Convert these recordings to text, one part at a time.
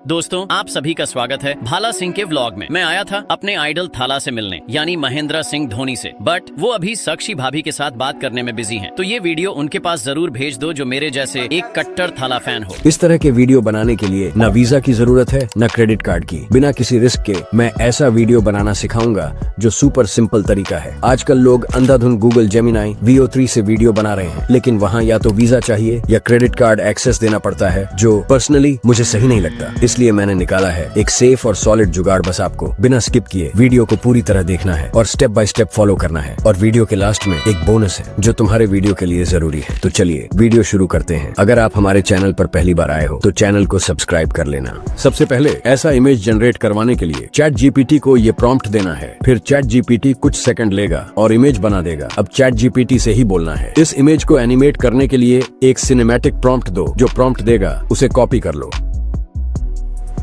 दोस्तों, आप सभी का स्वागत है भाला सिंह के व्लॉग में। मैं आया था अपने आइडल थाला से मिलने, यानी महेंद्र सिंह धोनी से, बट वो अभी साक्षी भाभी के साथ बात करने में बिजी हैं। तो ये वीडियो उनके पास जरूर भेज दो जो मेरे जैसे एक कट्टर थाला फैन हो। इस तरह के वीडियो बनाने के लिए न वीजा की जरूरत है न क्रेडिट कार्ड की। बिना किसी रिस्क के मैं ऐसा वीडियो बनाना सिखाऊंगा जो सुपर सिंपल तरीका है। आजकल लोग अंधाधुंध गूगल जेमिनाई VO3 से वीडियो बना रहे हैं, लेकिन वहाँ या तो वीजा चाहिए या क्रेडिट कार्ड एक्सेस देना पड़ता है, जो पर्सनली मुझे सही नहीं लगता। इसलिए मैंने निकाला है एक सेफ और सॉलिड जुगाड़। बस आपको बिना स्किप किए वीडियो को पूरी तरह देखना है और स्टेप बाय स्टेप फॉलो करना है। और वीडियो के लास्ट में एक बोनस है जो तुम्हारे वीडियो के लिए जरूरी है। तो चलिए वीडियो शुरू करते हैं। अगर आप हमारे चैनल पर पहली बार आए हो तो चैनल को सब्सक्राइब कर लेना। सबसे पहले ऐसा इमेज जनरेट करवाने के लिए ChatGPT को ये प्रॉम्प्ट देना है। फिर ChatGPT कुछ सेकंड लेगा और इमेज बना देगा। अब ChatGPT से ही बोलना है। इस इमेज को एनिमेट करने के लिए एक सिनेमैटिक प्रॉम्प्ट दो। जो प्रॉम्प्ट देगा उसे कॉपी कर लो।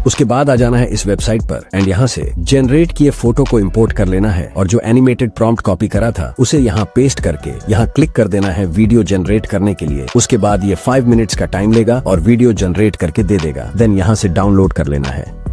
उसके बाद आ जाना है इस वेबसाइट पर एंड यहाँ से जनरेट किए फोटो को इंपोर्ट कर लेना है और जो एनिमेटेड प्रॉम्प्ट कॉपी करा था उसे यहाँ पेस्ट करके यहाँ क्लिक कर देना है वीडियो जनरेट करने के लिए। उसके बाद ये 5 मिनट्स का टाइम लेगा और वीडियो जनरेट करके दे देगा। देन यहाँ से डाउनलोड कर लेना है।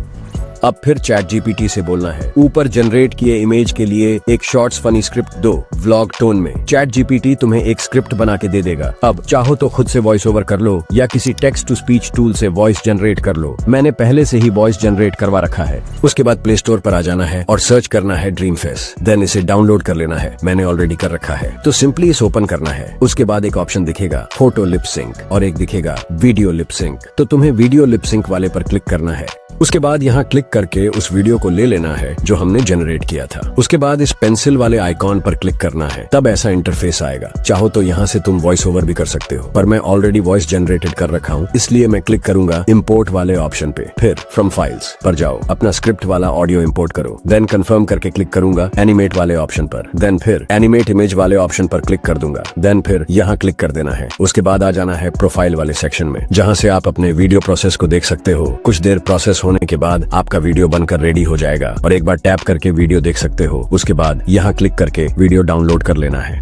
अब फिर ChatGPT से बोलना है ऊपर जनरेट किए इमेज के लिए एक शॉर्ट्स फनी स्क्रिप्ट दो व्लॉग टोन में। ChatGPT तुम्हें एक स्क्रिप्ट बना के दे देगा। अब चाहो तो खुद से वॉइस ओवर कर लो या किसी टेक्स्ट टू स्पीच टूल से वॉइस जनरेट कर लो। मैंने पहले से ही वॉइस जनरेट करवा रखा है। उसके बाद प्ले स्टोर पर आ जाना है और सर्च करना है ड्रीम फेस। देन इसे डाउनलोड कर लेना है। मैंने ऑलरेडी कर रखा है। तो सिंपली इसे ओपन करना है। उसके बाद एक ऑप्शन दिखेगा फोटो लिप सिंक और एक दिखेगा वीडियो लिप सिंक। तो तुम्हें वीडियो लिप सिंक वाले पर क्लिक करना है। उसके बाद यहाँ क्लिक करके उस वीडियो को ले लेना है जो हमने जनरेट किया था। उसके बाद इस पेंसिल वाले आइकॉन पर क्लिक करना है। तब ऐसा इंटरफेस आएगा। चाहो तो यहाँ से तुम वॉइस ओवर भी कर सकते हो, पर मैं ऑलरेडी वॉइस जनरेटेड कर रखा हूँ, इसलिए मैं क्लिक करूंगा इम्पोर्ट वाले ऑप्शन पे। फिर फ्रॉम फाइल्स पर जाओ, अपना स्क्रिप्ट वाला ऑडियो इम्पोर्ट करो। देन कंफर्म करके क्लिक करूंगा एनिमेट वाले ऑप्शन पर। देन फिर एनिमेट इमेज वाले ऑप्शन पर क्लिक कर दूंगा। देन फिर यहाँ क्लिक कर देना है। उसके बाद आ जाना है प्रोफाइल वाले सेक्शन में, जहाँ से आप अपने वीडियो प्रोसेस को देख सकते हो। कुछ देर प्रोसेस होने के बाद आपका वीडियो बनकर रेडी हो जाएगा और एक बार टैप करके वीडियो देख सकते हो। उसके बाद यहाँ क्लिक करके वीडियो डाउनलोड कर लेना है।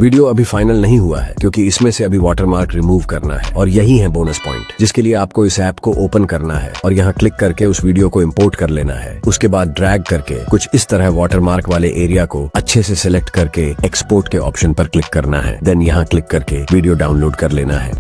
वीडियो अभी फाइनल नहीं हुआ है क्योंकि इसमें से अभी वाटरमार्क रिमूव करना है और यही है बोनस पॉइंट, जिसके लिए आपको इस ऐप को ओपन करना है और यहाँ क्लिक करके उस वीडियो को इंपोर्ट कर लेना है। उसके बाद ड्रैग करके कुछ इस तरह वाटरमार्क वाले एरिया को अच्छे से सिलेक्ट करके एक्सपोर्ट के ऑप्शन पर क्लिक करना है। देन यहाँ क्लिक करके वीडियो डाउनलोड कर लेना है।